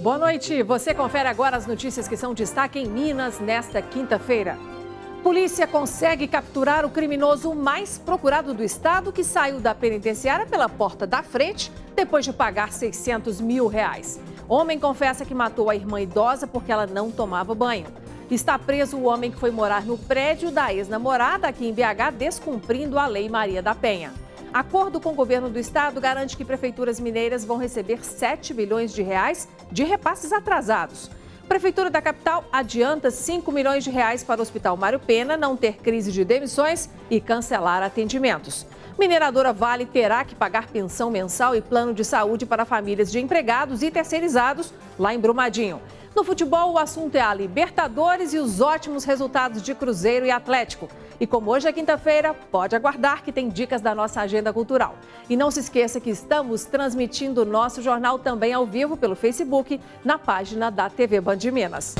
Boa noite. Você confere agora as notícias que são destaque em Minas nesta quinta-feira. Polícia consegue capturar o criminoso mais procurado do estado que saiu da penitenciária pela porta da frente depois de pagar R$600 mil. Homem confessa que matou a irmã idosa porque ela não tomava banho. Está preso o homem que foi morar no prédio da ex-namorada aqui em BH, descumprindo a Lei Maria da Penha. Acordo com o governo do estado garante que prefeituras mineiras vão receber R$7 bilhões de repasses atrasados. Prefeitura da capital adianta R$5 milhões para o Hospital Mário Pena não ter crise de demissões e cancelar atendimentos. Mineradora Vale terá que pagar pensão mensal e plano de saúde para famílias de empregados e terceirizados lá em Brumadinho. No futebol, o assunto é a Libertadores e os ótimos resultados de Cruzeiro e Atlético. E como hoje é quinta-feira, pode aguardar que tem dicas da nossa agenda cultural. E não se esqueça que estamos transmitindo o nosso jornal também ao vivo pelo Facebook, na página da TV Band Minas.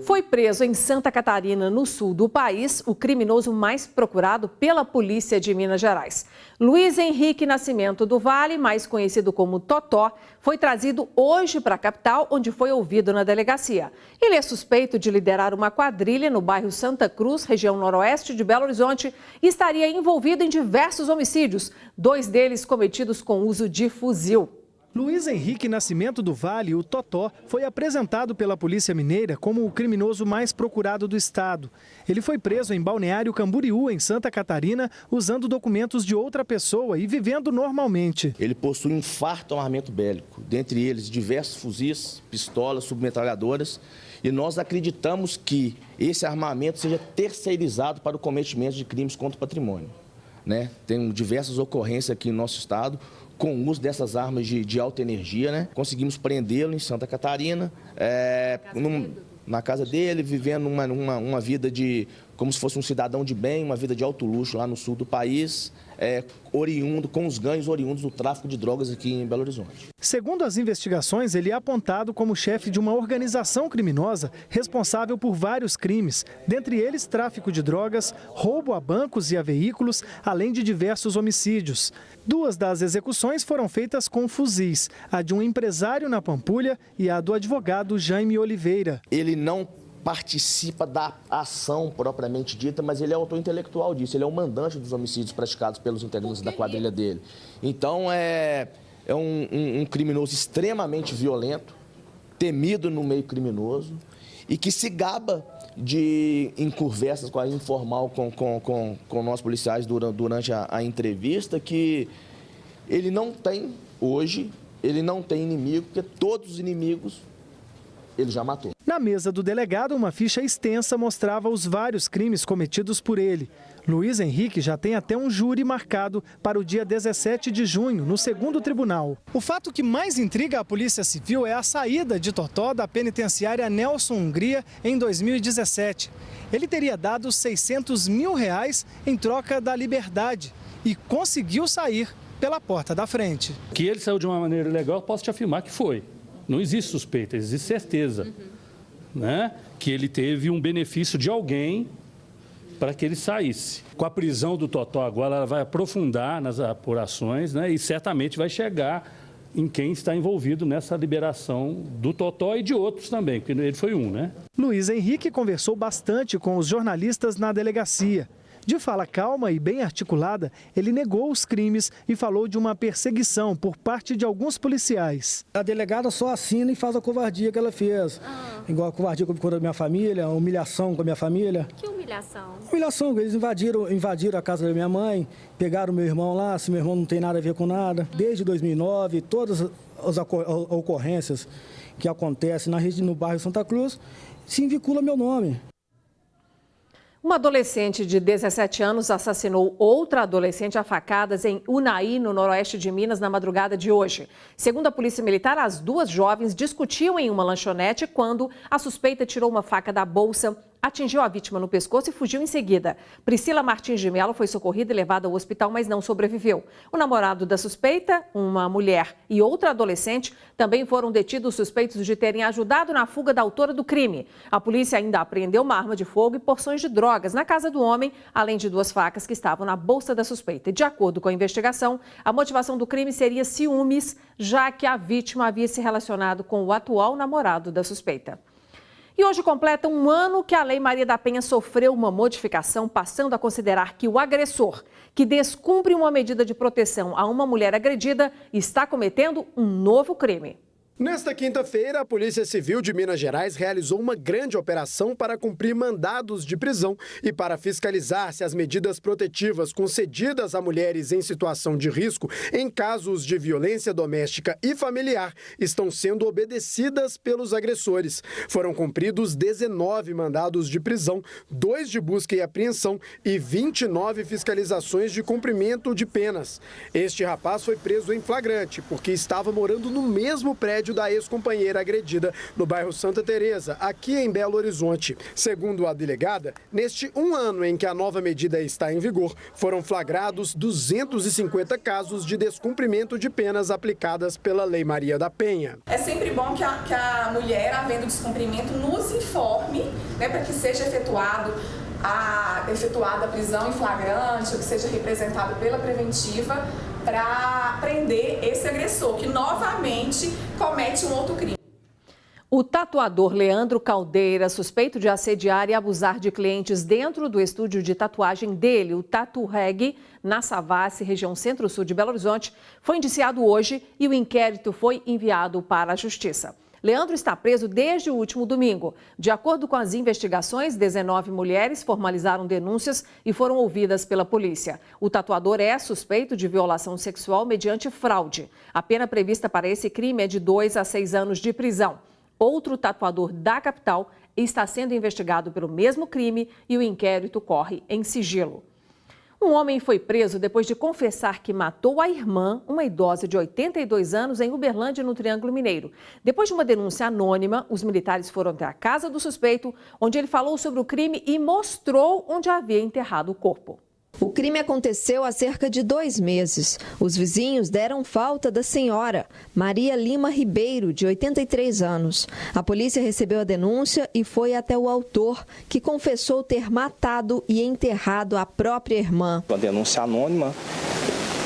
Foi preso em Santa Catarina, no sul do país, o criminoso mais procurado pela polícia de Minas Gerais. Luiz Henrique Nascimento do Vale, mais conhecido como Totó, foi trazido hoje para a capital, onde foi ouvido na delegacia. Ele é suspeito de liderar uma quadrilha no bairro Santa Cruz, região noroeste de Belo Horizonte, e estaria envolvido em diversos homicídios, 2 deles cometidos com uso de fuzil. Luiz Henrique Nascimento do Vale, o Totó, foi apresentado pela Polícia Mineira como o criminoso mais procurado do estado. Ele foi preso em Balneário Camboriú, em Santa Catarina, usando documentos de outra pessoa e vivendo normalmente. Ele possui um farto armamento bélico, dentre eles diversos fuzis, pistolas, submetralhadoras, e nós acreditamos que esse armamento seja terceirizado para o cometimento de crimes contra o patrimônio. Tem diversas ocorrências aqui no nosso estado com o uso dessas armas de alta energia, Conseguimos prendê-lo em Santa Catarina, na casa dele, vivendo uma vida como se fosse um cidadão de bem, uma vida de alto luxo lá no sul do país, com os ganhos oriundos do tráfico de drogas aqui em Belo Horizonte. Segundo as investigações, ele é apontado como chefe de uma organização criminosa responsável por vários crimes, dentre eles tráfico de drogas, roubo a bancos e a veículos, além de diversos homicídios. 2 das execuções foram feitas com fuzis, a de um empresário na Pampulha e a do advogado Jaime Oliveira. Ele não participa da ação propriamente dita, mas ele é autor intelectual disso, ele é o mandante dos homicídios praticados pelos integrantes da quadrilha dele. Então é um criminoso extremamente violento, temido no meio criminoso e que se gaba de, em conversas quase informal com nós policiais durante a entrevista, que ele não tem inimigo, porque todos os inimigos ele já matou. Na mesa do delegado, uma ficha extensa mostrava os vários crimes cometidos por ele. Luiz Henrique já tem até um júri marcado para o dia 17 de junho, no 2º tribunal. O fato que mais intriga a Polícia Civil é a saída de Totó da penitenciária Nelson Hungria em 2017. Ele teria dado R$600 mil em troca da liberdade e conseguiu sair pela porta da frente. Que ele saiu de uma maneira ilegal, posso te afirmar que foi. Não existe suspeita, existe certeza, que ele teve um benefício de alguém para que ele saísse. Com a prisão do Totó agora, ela vai aprofundar nas apurações, e certamente vai chegar em quem está envolvido nessa liberação do Totó e de outros também, porque ele foi um, Luiz Henrique conversou bastante com os jornalistas na delegacia. De fala calma e bem articulada, ele negou os crimes e falou de uma perseguição por parte de alguns policiais. A delegada só assina e faz a covardia que ela fez. Igual a covardia contra a minha família, a humilhação com a minha família. Que humilhação? Humilhação, eles invadiram a casa da minha mãe, pegaram meu irmão lá, se meu irmão não tem nada a ver com nada. Desde 2009, todas as ocorrências que acontecem no bairro Santa Cruz, se vincula meu nome. Uma adolescente de 17 anos assassinou outra adolescente a facadas em Unai, no noroeste de Minas, na madrugada de hoje. Segundo a Polícia Militar, as 2 jovens discutiam em uma lanchonete quando a suspeita tirou uma faca da bolsa, atingiu a vítima no pescoço e fugiu em seguida. Priscila Martins de Mello foi socorrida e levada ao hospital, mas não sobreviveu. O namorado da suspeita, uma mulher e outra adolescente, também foram detidos suspeitos de terem ajudado na fuga da autora do crime. A polícia ainda apreendeu uma arma de fogo e porções de drogas na casa do homem, além de 2 facas que estavam na bolsa da suspeita. E de acordo com a investigação, a motivação do crime seria ciúmes, já que a vítima havia se relacionado com o atual namorado da suspeita. E hoje completa 1 ano que a Lei Maria da Penha sofreu uma modificação, passando a considerar que o agressor que descumpre uma medida de proteção a uma mulher agredida está cometendo um novo crime. Nesta quinta-feira, a Polícia Civil de Minas Gerais realizou uma grande operação para cumprir mandados de prisão e para fiscalizar se as medidas protetivas concedidas a mulheres em situação de risco em casos de violência doméstica e familiar estão sendo obedecidas pelos agressores. Foram cumpridos 19 mandados de prisão, 2 de busca e apreensão e 29 fiscalizações de cumprimento de penas. Este rapaz foi preso em flagrante porque estava morando no mesmo prédio da ex-companheira agredida no bairro Santa Teresa, aqui em Belo Horizonte. Segundo a delegada, neste 1 ano em que a nova medida está em vigor, foram flagrados 250 casos de descumprimento de penas aplicadas pela Lei Maria da Penha. É sempre bom que a mulher, havendo descumprimento, nos informe, para que seja efetuada a prisão em flagrante, ou que seja representado pela preventiva, para prender esse agressor, que novamente comete um outro crime. O tatuador Leandro Caldeira, suspeito de assediar e abusar de clientes dentro do estúdio de tatuagem dele, o Tatu Reg, na Savassi, região centro-sul de Belo Horizonte, foi indiciado hoje e o inquérito foi enviado para a Justiça. Leandro está preso desde o último domingo. De acordo com as investigações, 19 mulheres formalizaram denúncias e foram ouvidas pela polícia. O tatuador é suspeito de violação sexual mediante fraude. A pena prevista para esse crime é de 2 a 6 anos de prisão. Outro tatuador da capital está sendo investigado pelo mesmo crime e o inquérito corre em sigilo. Um homem foi preso depois de confessar que matou a irmã, uma idosa de 82 anos, em Uberlândia, no Triângulo Mineiro. Depois de uma denúncia anônima, os militares foram até a casa do suspeito, onde ele falou sobre o crime e mostrou onde havia enterrado o corpo. O crime aconteceu há cerca de 2 meses. Os vizinhos deram falta da senhora, Maria Lima Ribeiro, de 83 anos. A polícia recebeu a denúncia e foi até o autor, que confessou ter matado e enterrado a própria irmã. Uma denúncia anônima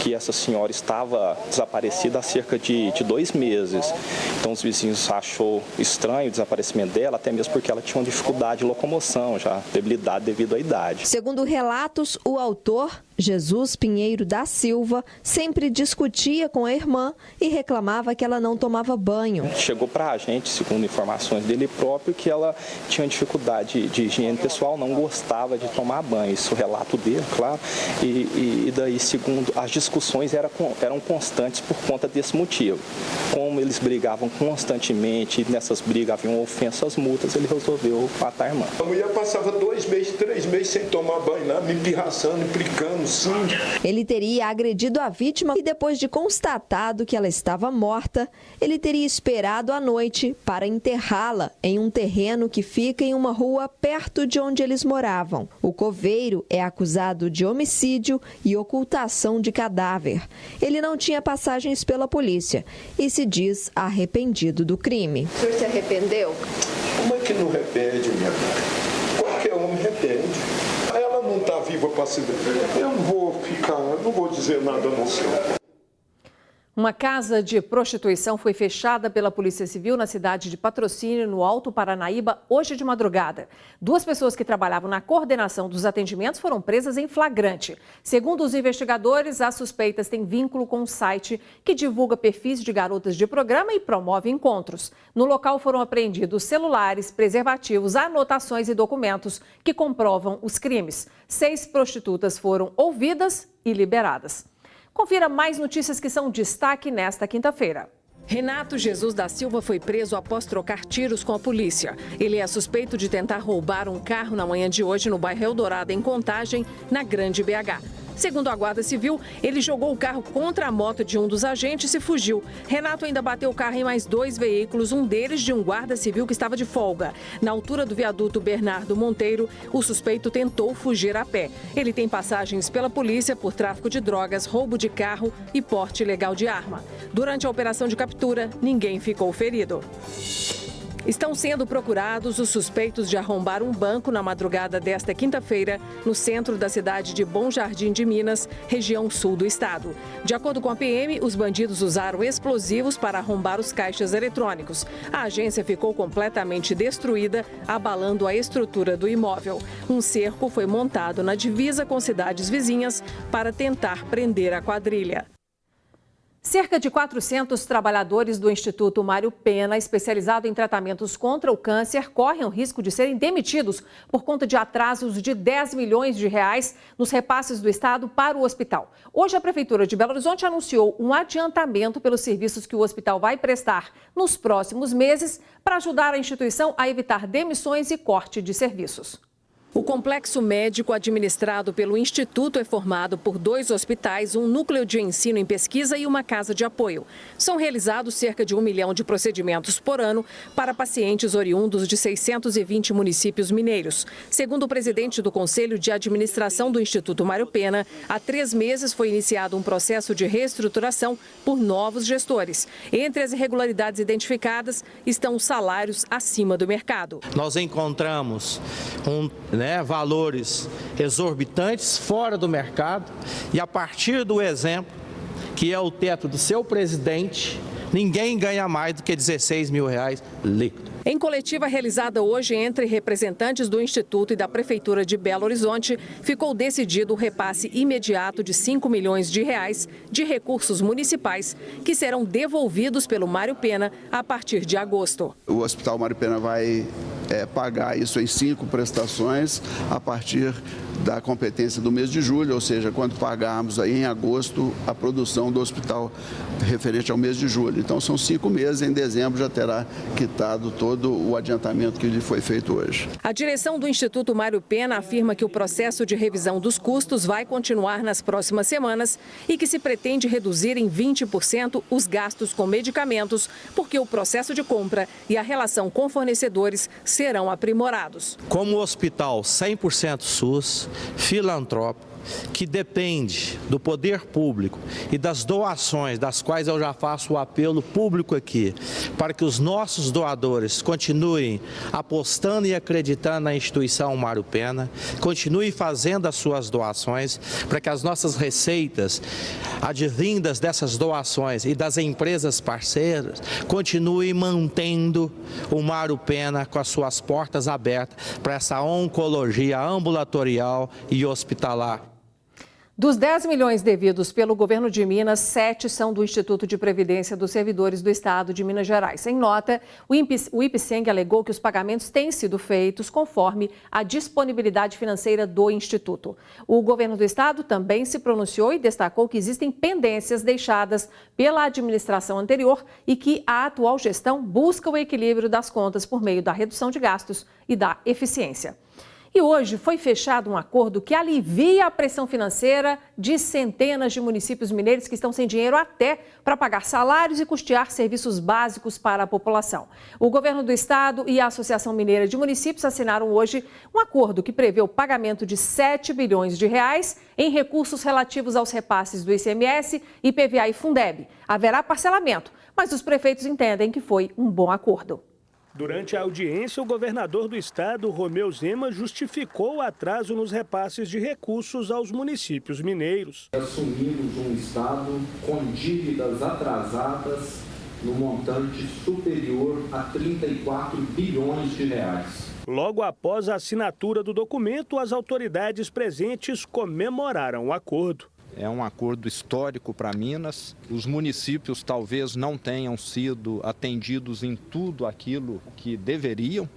que essa senhora estava desaparecida há cerca de 2 meses. Então os vizinhos achou estranho o desaparecimento dela, até mesmo porque ela tinha uma dificuldade de locomoção, já debilidade devido à idade. Segundo relatos, o autor, Jesus Pinheiro da Silva, sempre discutia com a irmã e reclamava que ela não tomava banho. Chegou para a gente, segundo informações dele próprio, que ela tinha dificuldade de higiene pessoal, não gostava de tomar banho. Isso é o relato dele, claro. E daí, segundo, as discussões eram constantes por conta desse motivo. Como eles brigavam constantemente, e nessas brigas haviam ofensas mútuas, ele resolveu matar a irmã. A mulher passava 2 meses, 3 meses sem tomar banho lá, me pirraçando, implicando. Ele teria agredido a vítima e depois de constatado que ela estava morta, ele teria esperado a noite para enterrá-la em um terreno que fica em uma rua perto de onde eles moravam. O coveiro é acusado de homicídio e ocultação de cadáver. Ele não tinha passagens pela polícia e se diz arrependido do crime. O senhor se arrependeu? Como é que não arrepende, minha filha? Qualquer homem arrepende. Ela não está viva para se ver. Eu não vou dizer nada não, senhor. Uma casa de prostituição foi fechada pela Polícia Civil na cidade de Patrocínio, no Alto Paranaíba, hoje de madrugada. 2 pessoas que trabalhavam na coordenação dos atendimentos foram presas em flagrante. Segundo os investigadores, as suspeitas têm vínculo com um site que divulga perfis de garotas de programa e promove encontros. No local foram apreendidos celulares, preservativos, anotações e documentos que comprovam os crimes. 6 prostitutas foram ouvidas e liberadas. Confira mais notícias que são destaque nesta quinta-feira. Renato Jesus da Silva foi preso após trocar tiros com a polícia. Ele é suspeito de tentar roubar um carro na manhã de hoje no bairro Eldorado, em Contagem, na Grande BH. Segundo a Guarda Civil, ele jogou o carro contra a moto de um dos agentes e fugiu. Renato ainda bateu o carro em mais 2 veículos, um deles de um guarda civil que estava de folga. Na altura do viaduto Bernardo Monteiro, o suspeito tentou fugir a pé. Ele tem passagens pela polícia por tráfico de drogas, roubo de carro e porte ilegal de arma. Durante a operação de captura, ninguém ficou ferido. Estão sendo procurados os suspeitos de arrombar um banco na madrugada desta quinta-feira, no centro da cidade de Bom Jardim de Minas, região sul do estado. De acordo com a PM, os bandidos usaram explosivos para arrombar os caixas eletrônicos. A agência ficou completamente destruída, abalando a estrutura do imóvel. Um cerco foi montado na divisa com cidades vizinhas para tentar prender a quadrilha. Cerca de 400 trabalhadores do Instituto Mário Pena, especializado em tratamentos contra o câncer, correm o risco de serem demitidos por conta de atrasos de 10 milhões de reais nos repasses do Estado para o hospital. Hoje, a Prefeitura de Belo Horizonte anunciou um adiantamento pelos serviços que o hospital vai prestar nos próximos meses para ajudar a instituição a evitar demissões e corte de serviços. O complexo médico administrado pelo Instituto é formado por 2 hospitais, um núcleo de ensino em pesquisa e uma casa de apoio. São realizados cerca de 1 milhão de procedimentos por ano para pacientes oriundos de 620 municípios mineiros. Segundo o presidente do Conselho de Administração do Instituto Mário Pena, há 3 meses foi iniciado um processo de reestruturação por novos gestores. Entre as irregularidades identificadas estão os salários acima do mercado. Nós encontramos valores exorbitantes fora do mercado e a partir do exemplo, que é o teto do seu presidente, ninguém ganha mais do que R$16 mil líquido. Em coletiva realizada hoje entre representantes do Instituto e da Prefeitura de Belo Horizonte, ficou decidido o repasse imediato de R$5 milhões de recursos municipais que serão devolvidos pelo Mário Pena a partir de agosto. O Hospital Mário Pena vai pagar isso em 5 prestações a partir da competência do mês de julho, ou seja, quando pagarmos aí em agosto a produção do hospital referente ao mês de julho. Então são 5 meses, em dezembro já terá quitado todo o adiantamento que lhe foi feito hoje. A direção do Instituto Mário Pena afirma que o processo de revisão dos custos vai continuar nas próximas semanas e que se pretende reduzir em 20% os gastos com medicamentos, porque o processo de compra e a relação com fornecedores serão aprimorados. Como hospital 100% SUS, filantrópico, que depende do poder público e das doações, das quais eu já faço o apelo público aqui, para que os nossos doadores continuem apostando e acreditando na instituição Mário Pena, continuem fazendo as suas doações, para que as nossas receitas advindas dessas doações e das empresas parceiras continuem mantendo o Mário Pena com as suas portas abertas para essa oncologia ambulatorial e hospitalar. Dos 10 milhões devidos pelo governo de Minas, 7 são do Instituto de Previdência dos Servidores do Estado de Minas Gerais. Em nota, o IPSENG alegou que os pagamentos têm sido feitos conforme a disponibilidade financeira do Instituto. O governo do Estado também se pronunciou e destacou que existem pendências deixadas pela administração anterior e que a atual gestão busca o equilíbrio das contas por meio da redução de gastos e da eficiência. E hoje foi fechado um acordo que alivia a pressão financeira de centenas de municípios mineiros que estão sem dinheiro até para pagar salários e custear serviços básicos para a população. O governo do estado e a Associação Mineira de Municípios assinaram hoje um acordo que prevê o pagamento de 7 bilhões de reais em recursos relativos aos repasses do ICMS, IPVA e Fundeb. Haverá parcelamento, mas os prefeitos entendem que foi um bom acordo. Durante a audiência, o governador do estado, Romeu Zema, justificou o atraso nos repasses de recursos aos municípios mineiros. Assumimos um estado com dívidas atrasadas no montante superior a 34 bilhões de reais. Logo após a assinatura do documento, as autoridades presentes comemoraram o acordo. É um acordo histórico para Minas. Os municípios talvez não tenham sido atendidos em tudo aquilo que deveriam,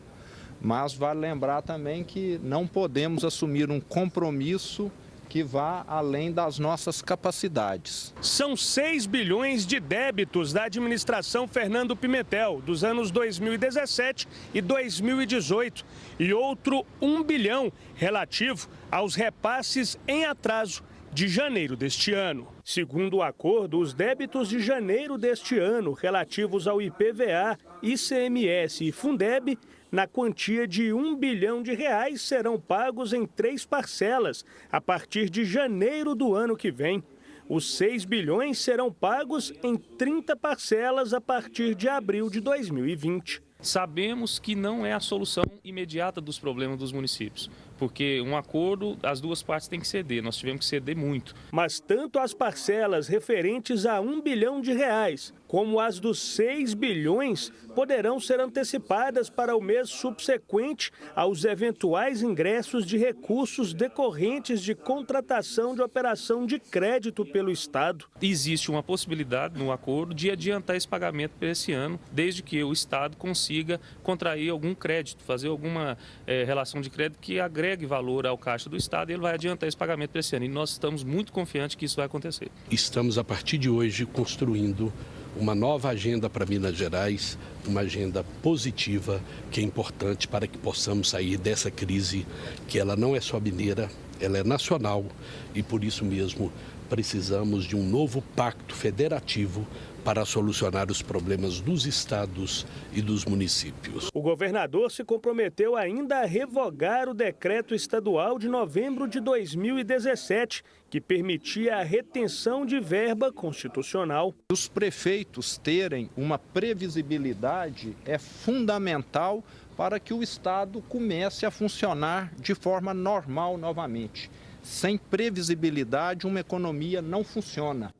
mas vale lembrar também que não podemos assumir um compromisso que vá além das nossas capacidades. São 6 bilhões de débitos da administração Fernando Pimentel, dos anos 2017 e 2018, e outro 1 bilhão relativo aos repasses em atraso de janeiro deste ano. Segundo o acordo, os débitos de janeiro deste ano relativos ao IPVA, ICMS e Fundeb, na quantia de R$1 bilhão, serão pagos em 3 parcelas, a partir de janeiro do ano que vem. Os 6 bilhões serão pagos em 30 parcelas a partir de abril de 2020. Sabemos que não é a solução imediata dos problemas dos municípios, porque um acordo, as duas partes têm que ceder, nós tivemos que ceder muito. Mas tanto as parcelas referentes a R$1 bilhão, como as dos 6 bilhões, poderão ser antecipadas para o mês subsequente aos eventuais ingressos de recursos decorrentes de contratação de operação de crédito pelo Estado. Existe uma possibilidade no acordo de adiantar esse pagamento para esse ano, desde que o Estado consiga contrair algum crédito, fazer alguma relação de crédito que agregue valor ao caixa do Estado e ele vai adiantar esse pagamento para esse ano. E nós estamos muito confiantes que isso vai acontecer. Estamos, a partir de hoje, construindo uma nova agenda para Minas Gerais, uma agenda positiva, que é importante para que possamos sair dessa crise, que ela não é só mineira, ela é nacional e, por isso mesmo, precisamos de um novo pacto federativo para solucionar os problemas dos estados e dos municípios. O governador se comprometeu ainda a revogar o decreto estadual de novembro de 2017, que permitia a retenção de verba constitucional. Os prefeitos terem uma previsibilidade é fundamental para que o Estado comece a funcionar de forma normal novamente. Sem previsibilidade, uma economia não funciona.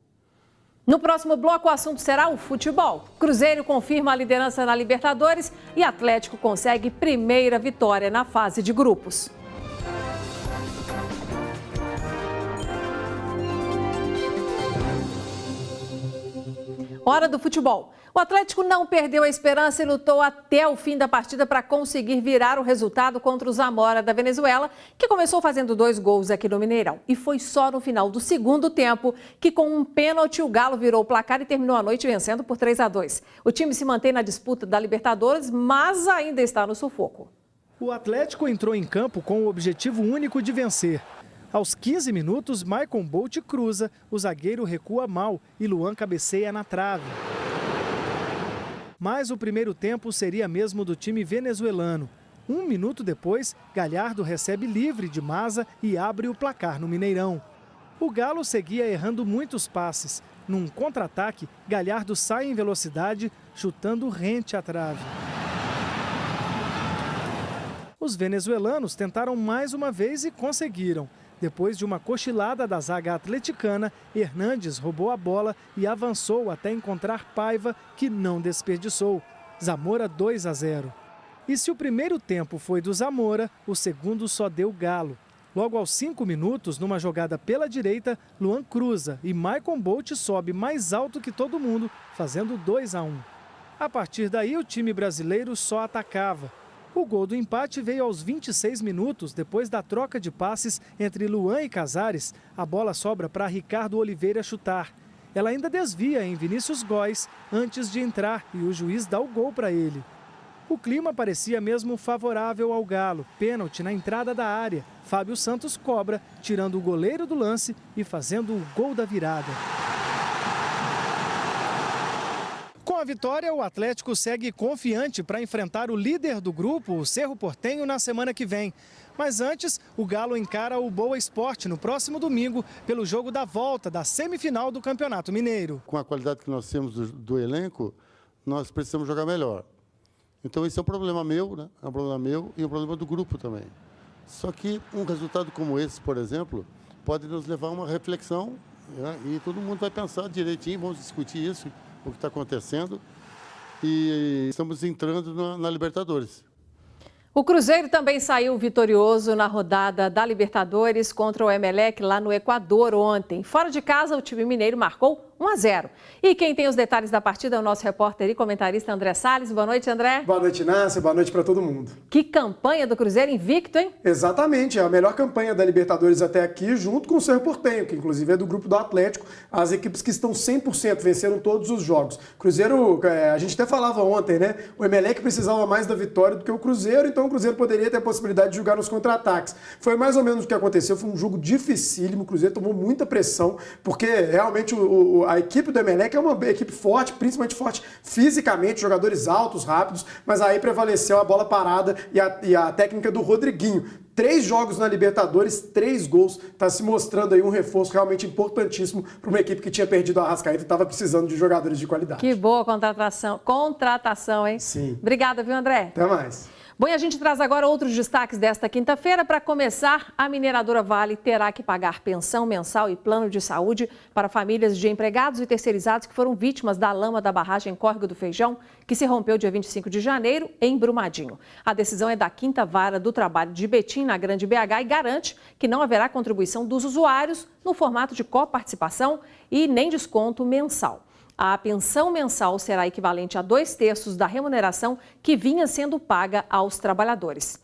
No próximo bloco, o assunto será o futebol. Cruzeiro confirma a liderança na Libertadores e Atlético consegue primeira vitória na fase de grupos. Hora do futebol. O Atlético não perdeu a esperança e lutou até o fim da partida para conseguir virar o resultado contra o Zamora da Venezuela, que começou fazendo 2 gols aqui no Mineirão. E foi só no final do segundo tempo que, com um pênalti, o Galo virou o placar e terminou a noite vencendo por 3-2. O time se mantém na disputa da Libertadores, mas ainda está no sufoco. O Atlético entrou em campo com o objetivo único de vencer. Aos 15 minutos, Maicon Bolt cruza, o zagueiro recua mal e Luan cabeceia na trave. Mas o primeiro tempo seria mesmo do time venezuelano. 1 minuto depois, Galhardo recebe livre de Maza e abre o placar no Mineirão. O Galo seguia errando muitos passes. Num contra-ataque, Galhardo sai em velocidade, chutando rente à trave. Os venezuelanos tentaram mais uma vez e conseguiram. Depois de uma cochilada da zaga atleticana, Hernandes roubou a bola e avançou até encontrar Paiva, que não desperdiçou. Zamora 2-0. E se o primeiro tempo foi do Zamora, o segundo só deu Galo. Logo aos 5 minutos, numa jogada pela direita, Luan cruza e Maicon Bolt sobe mais alto que todo mundo, fazendo 2-1. A partir daí, o time brasileiro só atacava. O gol do empate veio aos 26 minutos, depois da troca de passes entre Luan e Casares. A bola sobra para Ricardo Oliveira chutar. Ela ainda desvia em Vinícius Góes antes de entrar e o juiz dá o gol para ele. O clima parecia mesmo favorável ao Galo. Pênalti na entrada da área. Fábio Santos cobra, tirando o goleiro do lance e fazendo o gol da virada. Com a vitória, o Atlético segue confiante para enfrentar o líder do grupo, o Cerro Porteño, na semana que vem. Mas antes, o Galo encara o Boa Esporte no próximo domingo pelo jogo da volta da semifinal do Campeonato Mineiro. Com a qualidade que nós temos do elenco, nós precisamos jogar melhor. Então esse é um problema meu, né? É um problema meu e um problema do grupo também. Só que um resultado como esse, por exemplo, pode nos levar a uma reflexão, né? E todo mundo vai pensar direitinho, vamos discutir isso, o que está acontecendo, e estamos entrando na Libertadores. O Cruzeiro também saiu vitorioso na rodada da Libertadores contra o Emelec lá no Equador ontem. Fora de casa, o time mineiro marcou 1-0. E quem tem os detalhes da partida é o nosso repórter e comentarista André Salles. Boa noite, André. Boa noite, Nácia. Boa noite para todo mundo. Que campanha do Cruzeiro invicto, hein? Exatamente. É a melhor campanha da Libertadores até aqui, junto com o Cerro Porteño, que inclusive é do grupo do Atlético. As equipes que estão 100% venceram todos os jogos. Cruzeiro, a gente até falava ontem, né? O Emelec precisava mais da vitória do que o Cruzeiro, então o Cruzeiro poderia ter a possibilidade de jogar nos contra-ataques. Foi mais ou menos o que aconteceu. Foi um jogo dificílimo. O Cruzeiro tomou muita pressão, porque realmente a equipe do Emelec é uma equipe forte, principalmente forte fisicamente, jogadores altos, rápidos, mas aí prevaleceu a bola parada e a técnica do Rodriguinho. 3 jogos na Libertadores, 3 gols, está se mostrando aí um reforço realmente importantíssimo para uma equipe que tinha perdido a Arrascaeta e estava precisando de jogadores de qualidade. Que boa contratação, hein? Sim. Obrigada, viu, André? Até mais. Bom, e a gente traz agora outros destaques desta quinta-feira. Para começar, a mineradora Vale terá que pagar pensão mensal e plano de saúde para famílias de empregados e terceirizados que foram vítimas da lama da barragem Córrego do Feijão, que se rompeu dia 25 de janeiro em Brumadinho. A decisão é da 5ª Vara do Trabalho de Betim, na Grande BH, e garante que não haverá contribuição dos usuários no formato de coparticipação e nem desconto mensal. A pensão mensal será equivalente a 2/3 da remuneração que vinha sendo paga aos trabalhadores.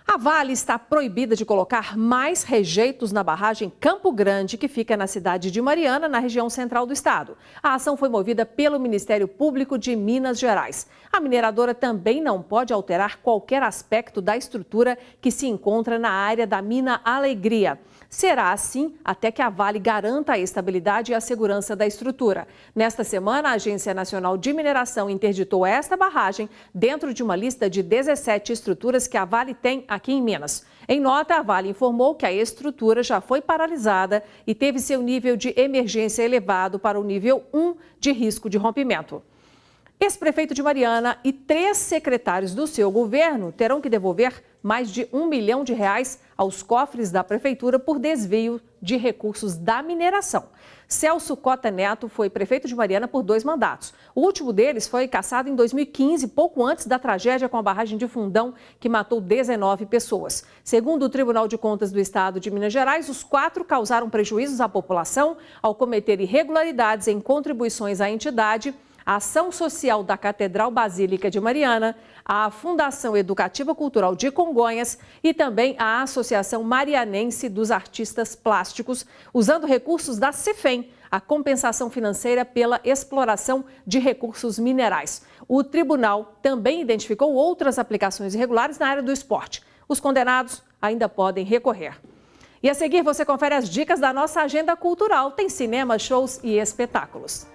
A Vale está proibida de colocar mais rejeitos na barragem Campo Grande, que fica na cidade de Mariana, na região central do estado. A ação foi movida pelo Ministério Público de Minas Gerais. A mineradora também não pode alterar qualquer aspecto da estrutura que se encontra na área da mina Alegria. Será assim até que a Vale garanta a estabilidade e a segurança da estrutura. Nesta semana, a Agência Nacional de Mineração interditou esta barragem dentro de uma lista de 17 estruturas que a Vale tem aqui em Minas. Em nota, a Vale informou que a estrutura já foi paralisada e teve seu nível de emergência elevado para o nível 1 de risco de rompimento. Ex-prefeito de Mariana e 3 secretários do seu governo terão que devolver mais de R$1 milhão aos cofres da prefeitura por desvio de recursos da mineração. Celso Cota Neto foi prefeito de Mariana por 2 mandatos. O último deles foi cassado em 2015, pouco antes da tragédia com a barragem de Fundão, que matou 19 pessoas. Segundo o Tribunal de Contas do Estado de Minas Gerais, os 4 causaram prejuízos à população ao cometer irregularidades em contribuições à entidade, a Ação Social da Catedral Basílica de Mariana, a Fundação Educativa Cultural de Congonhas e também a Associação Marianense dos Artistas Plásticos, usando recursos da CEFEM, a compensação financeira pela exploração de recursos minerais. O tribunal também identificou outras aplicações irregulares na área do esporte. Os condenados ainda podem recorrer. E a seguir você confere as dicas da nossa agenda cultural. Tem cinema, shows e espetáculos.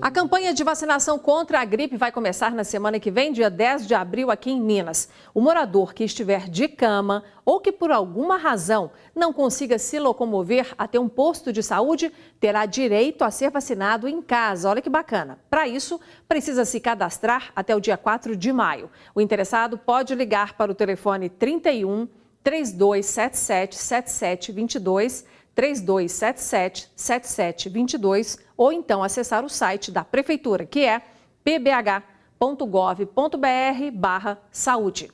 A campanha de vacinação contra a gripe vai começar na semana que vem, dia 10 de abril, aqui em Minas. O morador que estiver de cama ou que por alguma razão não consiga se locomover até um posto de saúde, terá direito a ser vacinado em casa. Olha que bacana. Para isso, precisa se cadastrar até o dia 4 de maio. O interessado pode ligar para o telefone 31 3277 7722, 3277-7722 ou então acessar o site da Prefeitura, que é pbh.gov.br/saúde.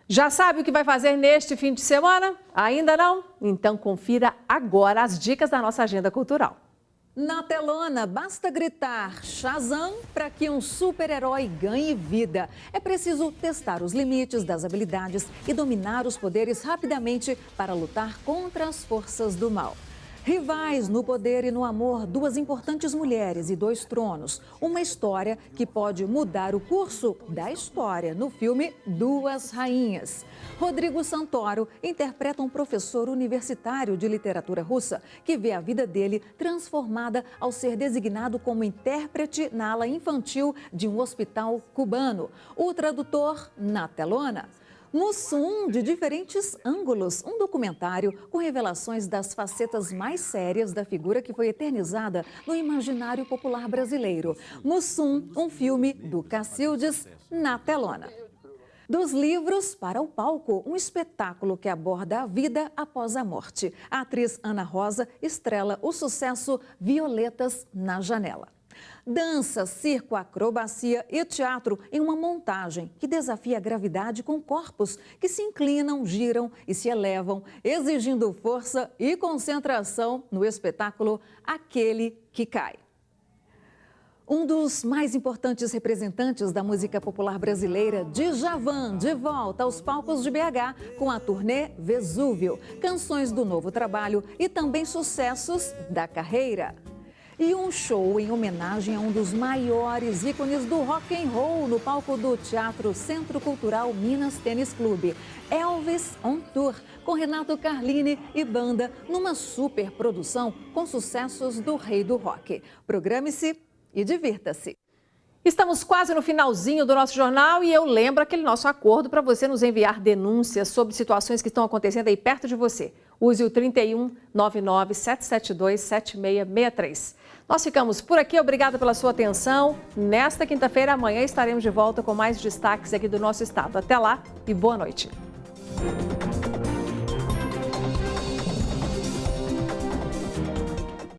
Já sabe o que vai fazer neste fim de semana? Ainda não? Então confira agora as dicas da nossa agenda cultural. Na telona, basta gritar Shazam para que um super-herói ganhe vida. É preciso testar os limites das habilidades e dominar os poderes rapidamente para lutar contra as forças do mal. Rivais no poder e no amor, 2 importantes mulheres e 2 tronos. Uma história que pode mudar o curso da história no filme 2 Rainhas. Rodrigo Santoro interpreta um professor universitário de literatura russa que vê a vida dele transformada ao ser designado como intérprete na ala infantil de um hospital cubano. O tradutor na telona. Mussum de diferentes ângulos, um documentário com revelações das facetas mais sérias da figura que foi eternizada no imaginário popular brasileiro. Mussum, um filme do Cacildes na telona. Dos livros para o palco, um espetáculo que aborda a vida após a morte. A atriz Ana Rosa estrela o sucesso Violetas na Janela. Dança, circo, acrobacia e teatro em uma montagem que desafia a gravidade com corpos que se inclinam, giram e se elevam, exigindo força e concentração no espetáculo Aquele que Cai. Um dos mais importantes representantes da música popular brasileira, Djavan, de volta aos palcos de BH com a turnê Vesúvio, canções do novo trabalho e também sucessos da carreira. E um show em homenagem a um dos maiores ícones do rock and roll no palco do Teatro Centro Cultural Minas Tênis Clube, Elvis on Tour, com Renato Carlini e banda, numa super produção com sucessos do rei do rock. Programe-se e divirta-se. Estamos quase no finalzinho do nosso jornal e eu lembro aquele nosso acordo para você nos enviar denúncias sobre situações que estão acontecendo aí perto de você. Use o 31 99 772 7663. Nós ficamos por aqui, obrigada pela sua atenção. Nesta quinta-feira, amanhã estaremos de volta com mais destaques aqui do nosso estado. Até lá e boa noite.